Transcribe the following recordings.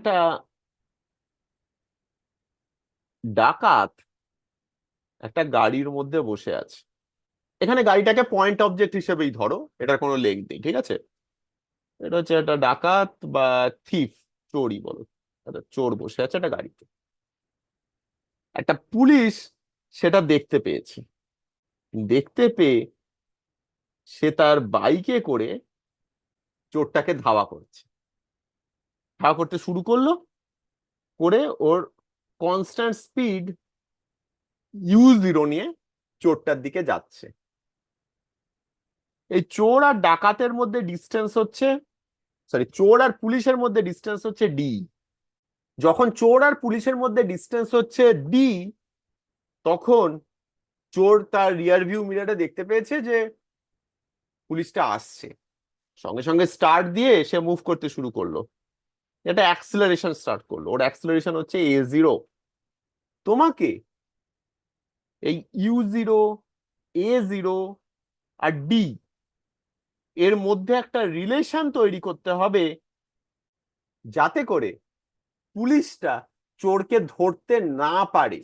একটা ডাকাত একটা গাড়ির মধ্যে বসে আছে। এখানে গাড়িটাকে পয়েন্ট অবজেক্ট হিসেবেই ধরো, এটার কোনো লেগ নেই, ঠিক আছে? এটা হচ্ছে একটা ডাকাত বা থিফ, চোরই বলো। একটা চোর বসে আছে একটা গাড়িতে। একটা পুলিশ সেটা দেখতে পেয়েছে। দেখতে পেয়ে সে তার বাইকে করে চোরটাকে ধাওয়া করছে। ধাওয়া করতে শুরু করলো, করে ওর কনস্ট্যান্ট স্পিড U0 নিয়ে চোরটার দিকে যাচ্ছে। এই চোর আর ডাকাতের মধ্যে ডিস্টেন্স হচ্ছে, সরি, চোর আর পুলিশের মধ্যে ডিস্টেন্স হচ্ছে D। যখন চোর আর পুলিশের মধ্যে ডিস্টেন্স হচ্ছে D, তখন চোর তার রিয়ার ভিউ মিররে দেখতে পেয়েছে যে পুলিশটা আসছে। সঙ্গে সঙ্গে স্টার্ট দিয়ে সে মুভ করতে শুরু করলো। এটা অ্যাক্সিলারেশন স্টার্ট করলো, ওর অ্যাক্সিলারেশন হচ্ছে A0। তোমাকে এই U0, A0 আর D এর মধ্যে একটা রিলেশন তৈরি করতে হবে, যাতে করে পুলিশটা চোরকে ধরতে না পারে।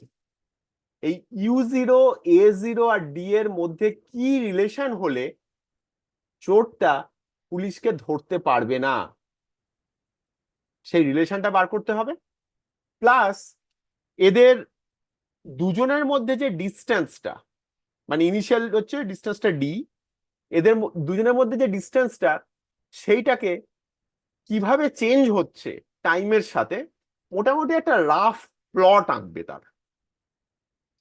এই U0, A0 আর D এর মধ্যে কি রিলেশন হলে চোরটা পুলিশকে ধরতে পারবে না, সেই রিলেশনটা বার করতে হবে। প্লাস এদের দুজনের মধ্যে যে ডিস্টেন্সটা, মানে ইনিশিয়াল হচ্ছে ডিস্টেন্সটা D, এদের দুজনের মধ্যে যে ডিস্টেন্সটা, সেইটাকে কিভাবে চেঞ্জ হচ্ছে টাইমের সাথে, মোটামুটি একটা রাফ প্লট আঁকবে তার।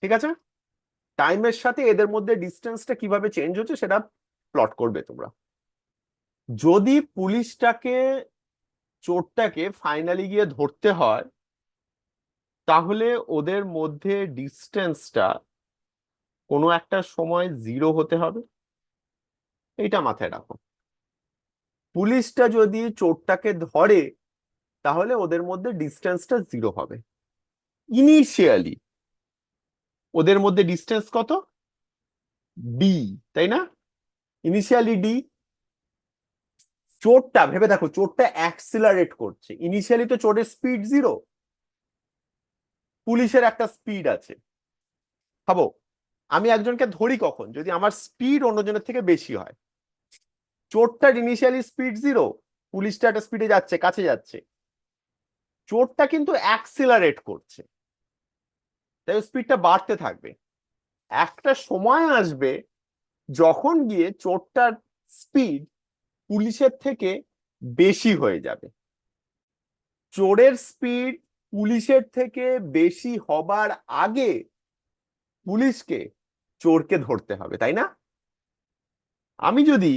ঠিক আছে? টাইমের সাথে এদের মধ্যে ডিস্টেন্সটা কিভাবে চেঞ্জ হচ্ছে সেটা প্লট করবে তোমরা। যদি পুলিশটাকে, চোরটাকে ফাইনালি গিয়ে ধরতে হয়, তাহলে ওদের মধ্যে ডিস্টেন্সটা কোনো একটা সময় 0 হতে হবে। এইটা মাথায় রাখো। পুলিশটা যদি চোরটাকে ধরে, তাহলে ওদের মধ্যে ডিস্টেন্সটা 0 হবে। ইনিশিয়ালি ওদের মধ্যে ডিস্টেন্স কত? D, তাই না? Initially D। চোরটা ভেবে দেখো, চোরটা অ্যাক্সিলারেট করছে। ইনিশিয়ালি তো চোরের স্পিড 0, পুলিশের একটা স্পিড আছে। ভাবো, আমি একজনকে ধরি কখন? যদি আমার স্পিড অন্যজনের থেকে বেশি হয়। চোরটার ইনিশিয়ালি স্পিড 0, পুলিশটা একটা স্পিডে যাচ্ছে, কাছে যাচ্ছে। চোরটা কিন্তু অ্যাক্সিলারেট করছে, তাই স্পিডটা বাড়তে থাকবে। একটা সময় আসবে যখন গিয়ে চোরটার স্পিড পুলিশের থেকে বেশি হয়ে যাবে। চোরের স্পিড পুলিশের থেকে বেশি হবার আগে পুলিশকে চোরকে ধরতে হবে, তাই না? আমি যদি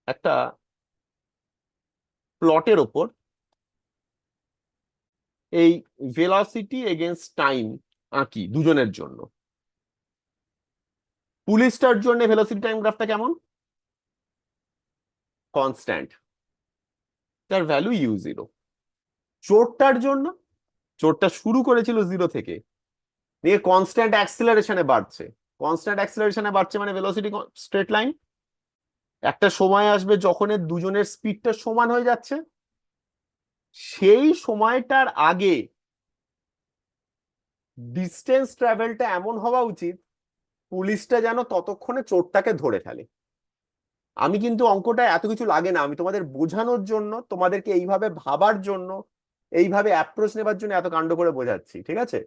একটা প্লটের ওপর এই ভেলোসিটি এগেনস্ট টাইম আঁকি দুজনের জন্য, পুলিশটার জন্য ভেলোসিটি টাইম গ্রাফটা কেমন? কনস্ট্যান্ট, তার ভ্যালু U0। চোরটার জন্য, চোরটা শুরু করেছিল 0 থেকে, নিয়ে কনস্ট্যান্ট অ্যাক্সিলারেশনে বাড়ছে। কনস্ট্যান্ট অ্যাক্সিলারেশনে বাড়ছে মানে ভেলোসিটি স্ট্রেট লাইন। একটা সময় আসবে যখন এর দুজনের স্পিডটা সমান হয়ে যাচ্ছে। সেই সময়টার আগে ডিস্টেন্স ট্রাভেলটা এমন হওয়া উচিত পুলিশটা যেন ততক্ষণে চোরটাকে ধরে ফেলে। আমি কিন্তু অঙ্কটা এত কিছু লাগে না, আমি তোমাদের বোঝানোর জন্য, তোমাদেরকে এইভাবে ভাবার জন্য, এইভাবে অ্যাপ্রোচ নেবার জন্য এত কাণ্ড করে বোঝাচ্ছি, ঠিক আছে?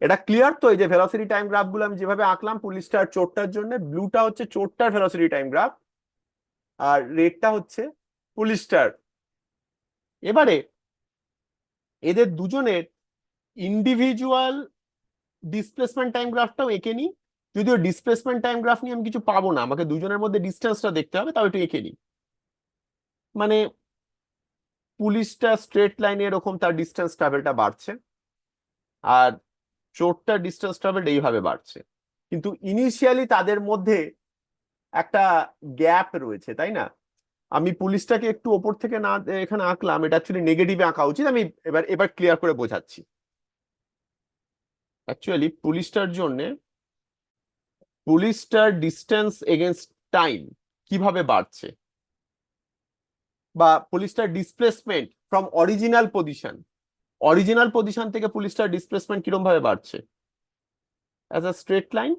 এটা ক্লিয়ার তো? এই যে ভেলোসিটি টাইম গ্রাফ গুলো আমি যেভাবে আঁকলাম পুলিশটার চোরটার জন্য, ব্লুটা হচ্ছে চোরটার ভেলোসিটি টাইম গ্রাফ, আর রেডটা হচ্ছে পুলিশটার। এবারে এদের দুজনের ইন্ডিভিজুয়াল ডিসপ্লেসমেন্ট টাইম গ্রাফটাও এঁকে নিই। যদিও ডিসপ্লেসমেন্ট টাইম গ্রাফ নিয়ে আমি কিছু পাবো না, আমাকে দুজনের মধ্যে ডিস্টেন্সটা দেখতে হবে, তাও একটু এঁকে নিই। মানে পুলিশটা স্ট্রেট লাইনে এরকম তার ডিস্টেন্স ট্রাভেলটা বাড়ছে, আর চোরটার ডিস্টেন্স ট্রাভেল এইভাবে বাড়ছে। কিন্তু ইনিশিয়ালি তাদের মধ্যে একটা গ্যাপ রয়েছে, তাই না? আমি পুলিশটাকে একটু ওপর থেকে না এখানে আঁকলাম, এটা অ্যাকচুয়ালি নেগেটিভে আঁকা উচিত। আমি এবার এবার ক্লিয়ার করে বোঝাচ্ছি। অ্যাকচুয়ালি পুলিশটার জন্য পুলিশটার ডিস্টেন্স এগেনস্ট টাইম কিভাবে বাড়ছে, বা পুলিশটার ডিসপ্লেসমেন্ট ফ্রম অরিজিনাল পজিশন থেকে পুলিশটার ডিসপ্লেসমেন্ট কিরম ভাবে বাড়ছে, অ্যাজ আ স্ট্রেট লাইন।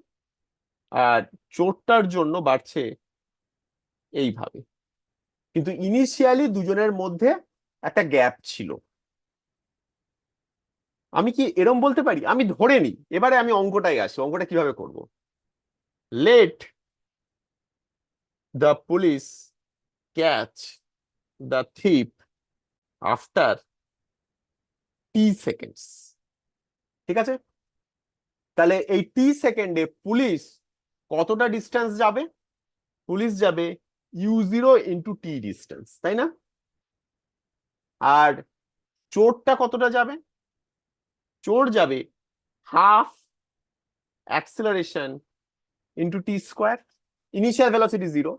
আর চোরটার জন্য বাড়ছে এইভাবে। কিন্তু ইনিশিয়ালি দুজনের মধ্যে একটা গ্যাপ ছিল। আমি কি এরম বলতে পারি, আমি ধরে নিই, এবারে আমি অঙ্কটাই আসি, অঙ্কটা কিভাবে করব। Let the police catch the thief after t seconds। ঠিক আছে, তাহলে এই t সেকেন্ডে পুলিশ কতটা ডিস্টেন্স যাবে? পুলিশ যাবে u0 × t ডিস্টেন্স, তাই না? আর চোরটা কতটা যাবে? চোর যাবে half acceleration × t²। Initial velocity 0,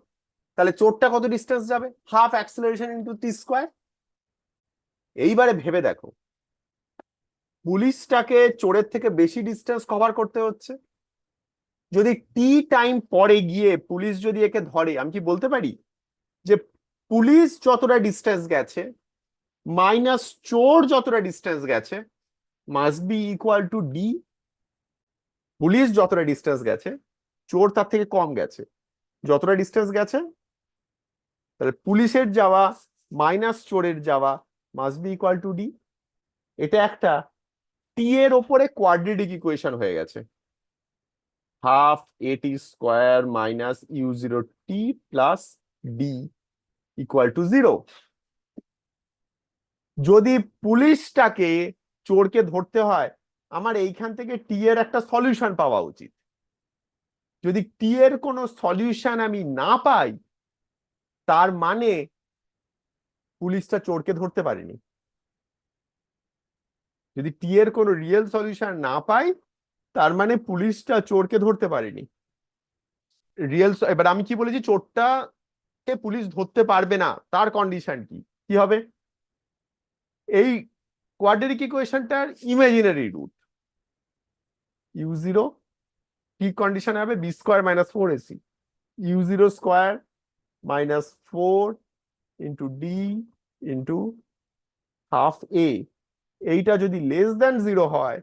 তাহলে চোরটা কত ডিস্টেন্স যাবে? Half acceleration × t²। এইবারে ভেবে দেখো, পুলিশটাকে চোরের থেকে বেশি ডিস্টেন্স কভার করতে হচ্ছে। যদি টি টাইম পরে গিয়ে পুলিশ যদি একে ধরে, আমি কি বলতে পারি যে পুলিশ যতটা ডিস্টেন্স গেছে মাইনাস চোর যতটা ডিস্টেন্স গেছে must be equal to D? Police যতটা ডিস্টেন্স গেছে চোর তার থেকে কম গেছে, যতটা ডিস্টেন্স গেছে, তাহলে পুলিশের যাওয়া মাইনাস চোরের যাওয়া must be equal to D. এটা একটা টি এর ওপরে কোয়াড্রেটিক ইকুয়েশন হয়ে গেছে। Half at² minus u0t plus D equal to 0। যদি পুলিশটাকে চোরকে ধরতে হয়, আমার এইখান থেকে টি এর একটা সলিউশন পাওয়া উচিত। যদি টি এর কোনো সলিউশন আমি না পাই, তার মানে পুলিশটা চোরকে ধরতে পারেনি। যদি টি এর কোনো রিয়েল সলিউশন না পাই, তার মানে পুলিশটা চোরকে ধরতে পারেনি। এবার আমি কি বলেছি, চোরটাকে পুলিশ ধরতে পারবে না, তার কন্ডিশন কি কি হবে? এই কোয়াড্রেটিক ইকুয়েশনটার ইমাজিনারি রুট u0 কি কন্ডিশন হবে? b² - 4ac u0² -4 × d × ½ a। এইটা যদি <0 হয়,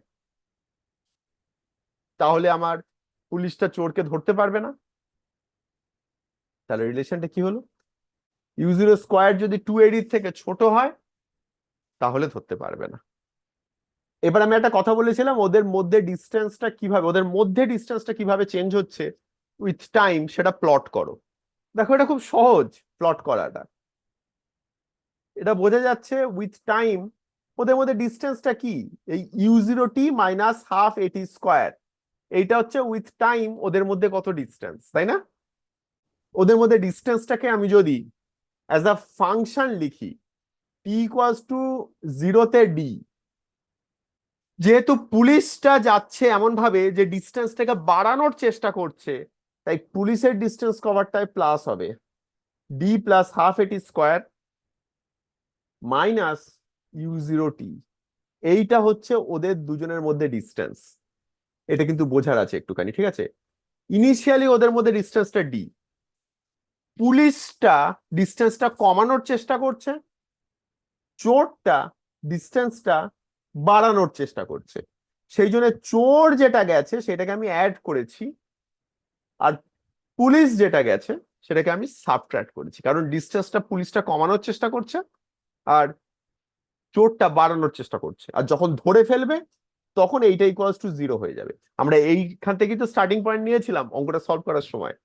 তাহলে আমার পুলিশটা চোরকে ধরতে পারবে না। তাহলে রিলেশনটা কি হলো? u0² যদি 2ad থেকে ছোট হয়, তাহলে ধরতে পারবে না। এবার আমি একটা কথা বলেছিলাম, ওদের মধ্যে ডিস্টেন্সটা কিভাবে চেঞ্জ হচ্ছে উইথ টাইম, সেটা প্লট করো। দেখো, এটা খুব সহজ প্লট করাটা। এটা বোঝা যাচ্ছে উইথ টাইম ওদের মধ্যে ডিস্টেন্সটা কি, এই u0t মাইনাস হাফ at², এইটা হচ্ছে উইথ টাইম ওদের মধ্যে কত ডিস্টেন্স, তাই না? ওদের মধ্যে ডিস্টেন্সটাকে আমি যদি অ্যাজ আ ফাংশন লিখি, t = 0-তে d, যেহেতু পুলিশটা যাচ্ছে এমন ভাবে যে ডিস্টেন্সটাকে বাড়ানোর চেষ্টা করছে, তাই পুলিশের ডিস্টেন্স কভারটাই প্লাস হবে d plus half at² minus u0t। এইটা হচ্ছে ওদের দুজনের মধ্যে ডিস্টেন্স। এটা কিন্তু বোঝার আছে একটুখানি, ঠিক আছে? ইনিশিয়ালি ওদের মধ্যে ডিস্টেন্সটা d, পুলিশটা ডিস্টেন্সটা কমানোর চেষ্টা করছে, চোরটা ডিস্টেন্সটা বাড়ানোর চেষ্টা করছে। সেই জন্য চোর যেটা গেছে সেটাকে আমি অ্যাড করেছি, আর পুলিশ যেটা গেছে সেটাকে আমি সাবট্রাক্ট করেছি, কারণ ডিস্টেন্সটা পুলিশটা কমানোর চেষ্টা করছে আর চোরটা বাড়ানোর চেষ্টা করছে। আর যখন ধরে ফেলবে তখন এইটা = 0 হয়ে যাবে। আমরা এইখান থেকেই তো স্টার্টিং পয়েন্ট নিয়েছিলাম অঙ্কটা সলভ করার সময়।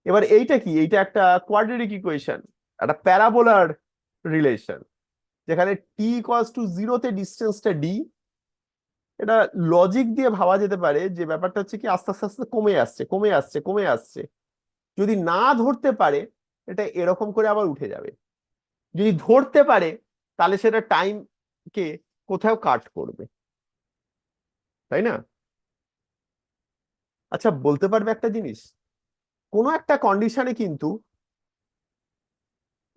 এবার এইটা কি, এইটা একটা কোয়াড্রেটিক ইকুয়েশন, একটা প্যারাবোলার রিলেশন, যেখানে t = 0-তে ডিস্টেন্সটা d। এটা লজিক দিয়ে ভাবা যেতে পারে যে ব্যাপারটা হচ্ছে কি, আস্তে আস্তে আস্তে কমে আসছে কমে আসছে কমে আসছে। যদি না ধরতে পারে, এটা এরকম করে আবার উঠে যাবে। যদি ধরতে পারে, তাহলে সেটা টাইমকে কোথাও কাট করবে, তাই না? আচ্ছা, বলতে পারবে একটা জিনিস, কোনো একটা কন্ডিশনে কিন্তু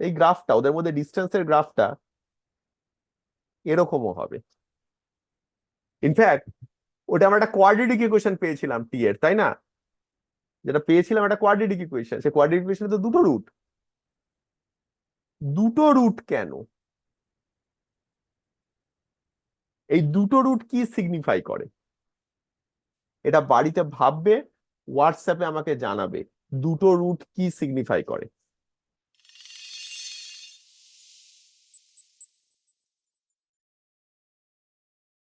এই গ্রাফটা, ওদের মধ্যে ডিস্টেন্সের গ্রাফটা এরকমও হবে। ইনফ্যাক্ট ওটা আমরা একটা কোয়াড্রেটিক ইকুয়েশন পেয়েছিলাম টি এর, তাই না? যেটা পেয়েছিলাম একটা কোয়াড্রেটিক ইকুয়েশন, সেই কোয়াড্রেটিক ইকুয়েশনে তো দুটো রুট, দুটো রুট কেন? এই দুটো রুট কি সিগনিফাই করে? এটা বাড়িতে ভাববে, হোয়াটসঅ্যাপে আমাকে জানাবে দুটো রুট কি সিগনিফাই করে।